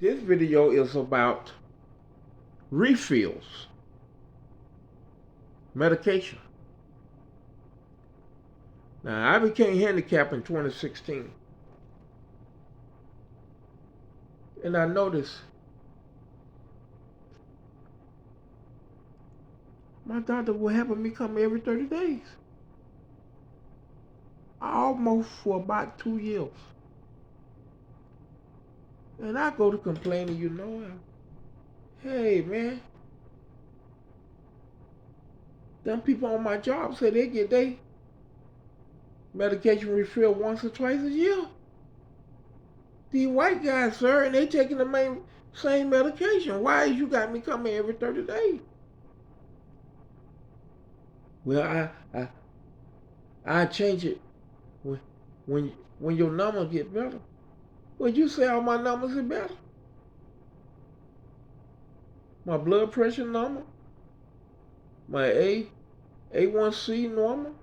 This video is about refills, medication. Now, I became handicapped in 2016, and I noticed my doctor was having me come every 30 days, almost for about 2 years. And I go to complaining, hey man, them people on my job say they get their medication refilled once or twice a year. These white guys, sir, and they taking the same medication. Why you got me coming every 30 days? Well, I change it when when your numbers get better. Well, you say all my numbers are better. My blood pressure normal, my A1C normal,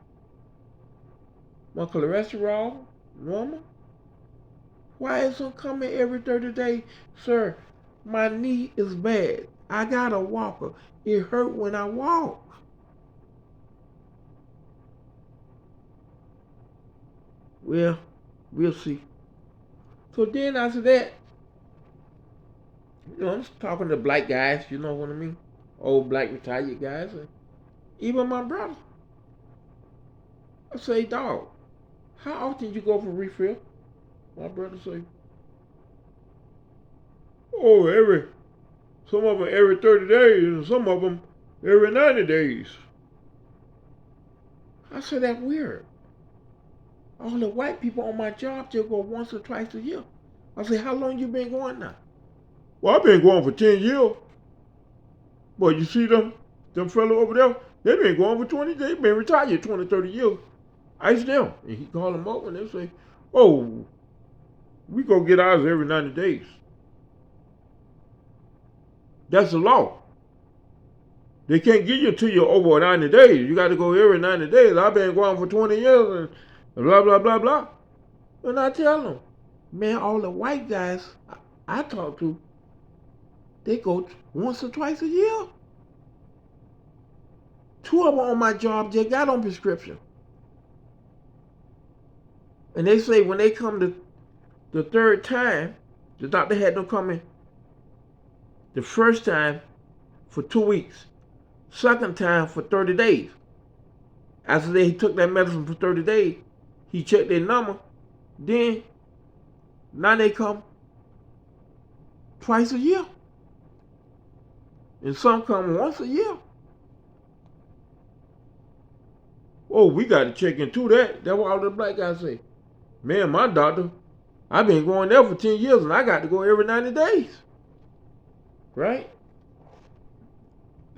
my cholesterol normal. Why is it coming every 30 days? Sir, my knee is bad. I got a walker. It hurt when I walk. Well, we'll see. So then after that, I'm talking to black guys, you know what I mean? Old black retired guys. And even my brother. I say, dog, how often you go for refill? My brother say, oh, some of them every 30 days and some of them every 90 days. I said, that's weird. All the white people on my job just go once or twice a year. I said, how long you been going now? Well, I've been going for 10 years. But you see them fellas over there, they been going for 20, they been retired 20, 30 years. I asked them, and he called them up and they say, oh, we go get ours every 90 days. That's the law. They can't get you till you're over 90 days. You got to go every 90 days. I've been going for 20 years and blah, blah, blah, blah. And I tell them, man, all the white guys I talk to, they go once or twice a year. 2 of them on my job just got on prescription. And they say when they come to the third time, the doctor had them come in the first time for 2 weeks, second time for 30 days. After they took that medicine for 30 days, he checked their number. Then, now they come twice a year. And some come once a year. Oh, we got to check into that. That's what all the black guys say. Man, my doctor, I've been going there for 10 years and I got to go every 90 days. Right?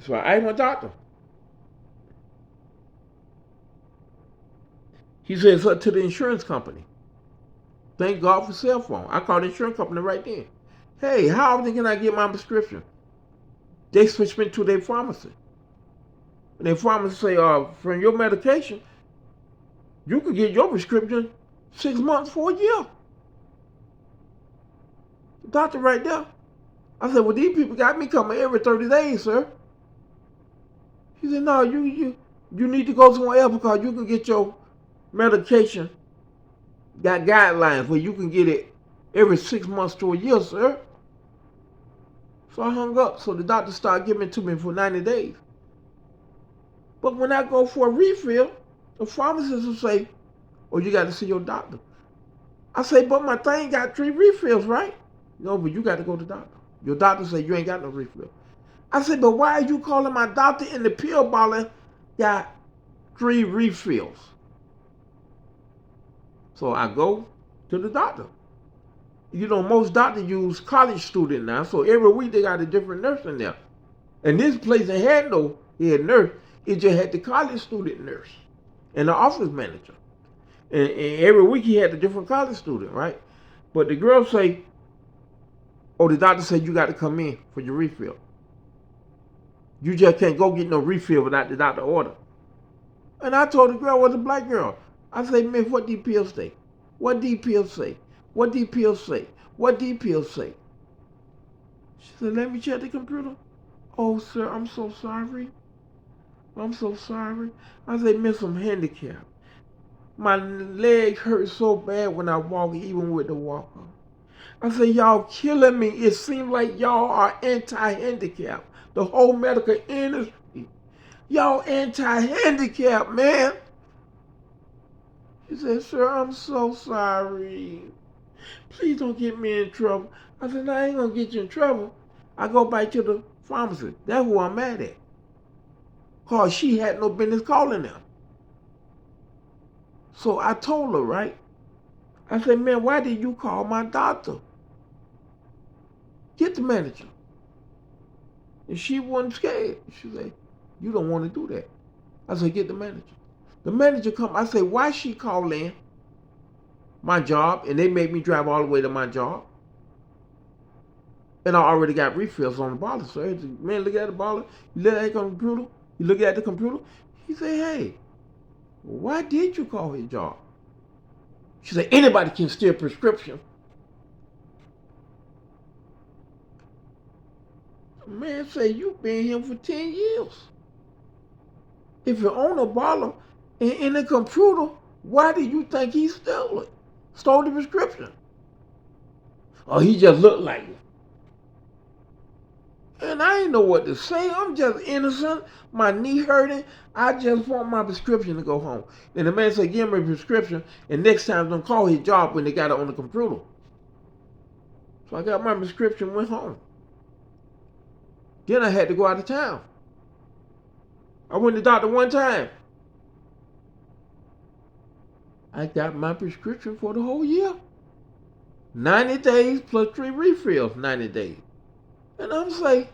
So I asked my doctor. He said it's up to the insurance company. Thank God for cell phone. I called the insurance company right then. Hey, how often can I get my prescription? They switched me to their pharmacy. And their pharmacy say, from your medication, you can get your prescription 6 months for a year. The doctor right there. I said, well, these people got me coming every 30 days, sir. He said, no, you need to go somewhere else because you can get your medication, got guidelines where you can get it every 6 months to a year, sir. So I hung up. So the doctor started giving it to me for 90 days. But when I go for a refill, the pharmacist will say, oh, you got to see your doctor. I say, but my thing got 3 refills, right? No, but you got to go to the doctor. Your doctor say you ain't got no refill. I said, but why are you calling my doctor and the pill bottle got 3 refills? So I go to the doctor. You know, most doctors use college student now, so every week they got a different nurse in there. And this place ain't had no head nurse. It just had the college student nurse and the office manager. And every week he had a different college student, right? But the girl say, oh, the doctor said you got to come in for your refill. You just can't go get no refill without the doctor order. And I told the girl, was a black girl. I say, man, what these pills say? What these pills say? What these pills say? What these pills say? She said, let me check the computer. Oh, sir, I'm so sorry. I'm so sorry. I said, miss, I'm handicapped. My leg hurts so bad when I walk, even with the walker. I said, y'all killing me. It seems like y'all are anti-handicap. The whole medical industry. Y'all anti-handicap, man. He said, sir, I'm so sorry. Please don't get me in trouble. I said, no, I ain't gonna get you in trouble. I go back to the pharmacy. That's who I'm mad at. Cause she had no business calling them. So I told her, right? I said, man, why did you call my doctor? Get the manager. And she wasn't scared. She said, you don't want to do that. I said, get the manager. The manager come. I said, why she call in my job and they made me drive all the way to my job? And I already got refills on the bottle. So I said, man, look at the bottle. You look at the computer. You look at the computer. He said, hey, why did you call his job? She said, anybody can steal prescription. Man say, you been here for 10 years. If you own a bottle in the computer, why do you think he stole it? Stole the prescription? Or he just looked like it? And I ain't know what to say. I'm just innocent. My knee hurting. I just want my prescription to go home. And the man said, give me a prescription, and next time don't call his job when they got it on the computer. So I got my prescription, went home. Then I had to go out of town. I went to the doctor one time. I got my prescription for the whole year. 90 days plus 3 refills, 90 days. And I'm saying,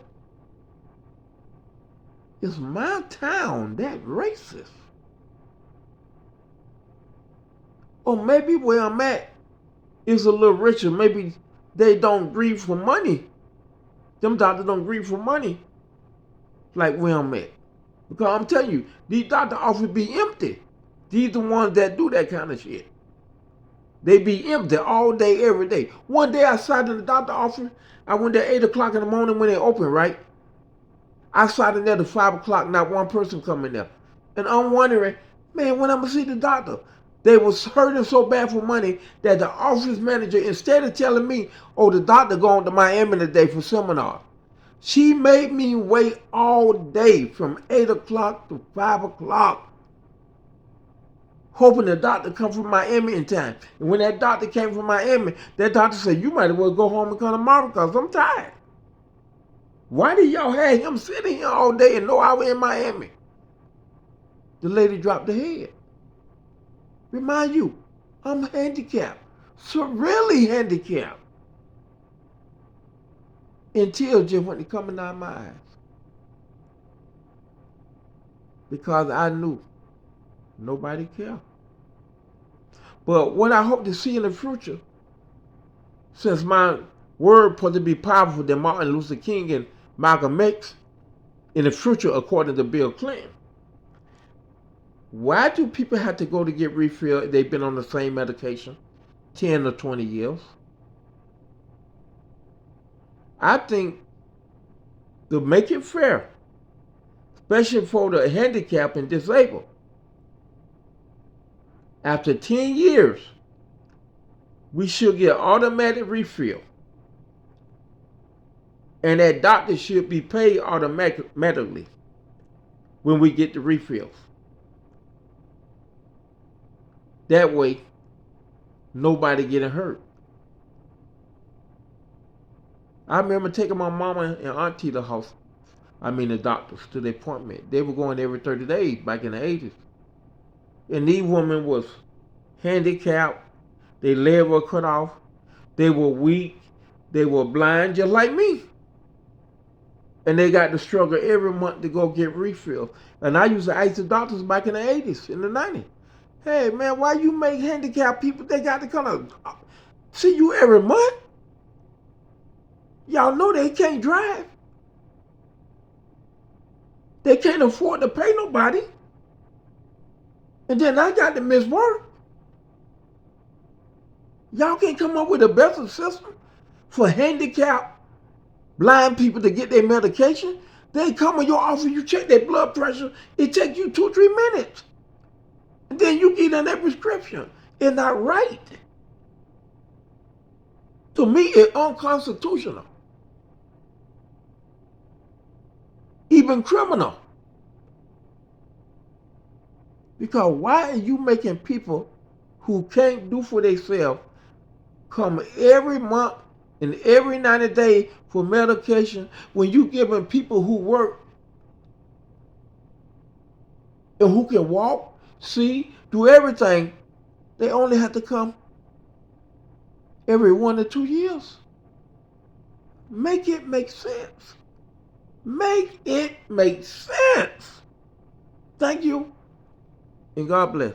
is my town that racist? Or maybe where I'm at is a little richer. Maybe they don't grieve for money. Them doctors don't grieve for money like where I'm at. Because I'm telling you, these doctor offices be empty. These the ones that do that kind of shit. They be empty all day, every day. One day I sat in the doctor office. I went there 8 o'clock in the morning when they open, right? I sat in there to 5 o'clock, not one person coming there. And I'm wondering, man, when I'm going to see the doctor? They was hurting so bad for money that the office manager, instead of telling me, oh, the doctor going to Miami today for seminar, she made me wait all day from 8 o'clock to 5 o'clock, hoping the doctor come from Miami in time. And when that doctor came from Miami, that doctor said, you might as well go home and come tomorrow because I'm tired. Why did y'all have him sitting here all day and know I was in Miami? The lady dropped her head. Remind you, I'm handicapped. Severely handicapped. And tears just went coming out of my eyes. Because I knew nobody cared. But what I hope to see in the future, since my word supposed to be powerful than Martin Luther King and Malcolm X, in the future, according to Bill Clinton, why do people have to go to get refilled if they've been on the same medication 10 or 20 years? I think to make it fair, especially for the handicapped and disabled, after 10 years, we should get automatic refill. And that doctor should be paid automatically when we get the refills. That way, nobody getting hurt. I remember taking my mama and auntie to the doctors to the appointment. They were going every 30 days back in the 80s. And these women was handicapped. Their leg were cut off. They were weak. They were blind, just like me. And they got to struggle every month to go get refills. And I used to ask the doctors back in the 80s, in the 90s, hey, man, why you make handicapped people, they got to come to see you every month? Y'all know they can't drive. They can't afford to pay nobody. And then I got to miss work. Y'all can't come up with a better system for handicapped blind people to get their medication. They come in your office, you check their blood pressure. It takes you 2-3 minutes. And then you get on that prescription. It's not right. To me, it's unconstitutional. Even criminal. Because why are you making people who can't do for themselves come every month and every 90 days for medication when you giving people who work and who can walk, see, do everything, they only have to come every 1 to 2 years? Make it make sense. Make it make sense. Thank you, and God bless.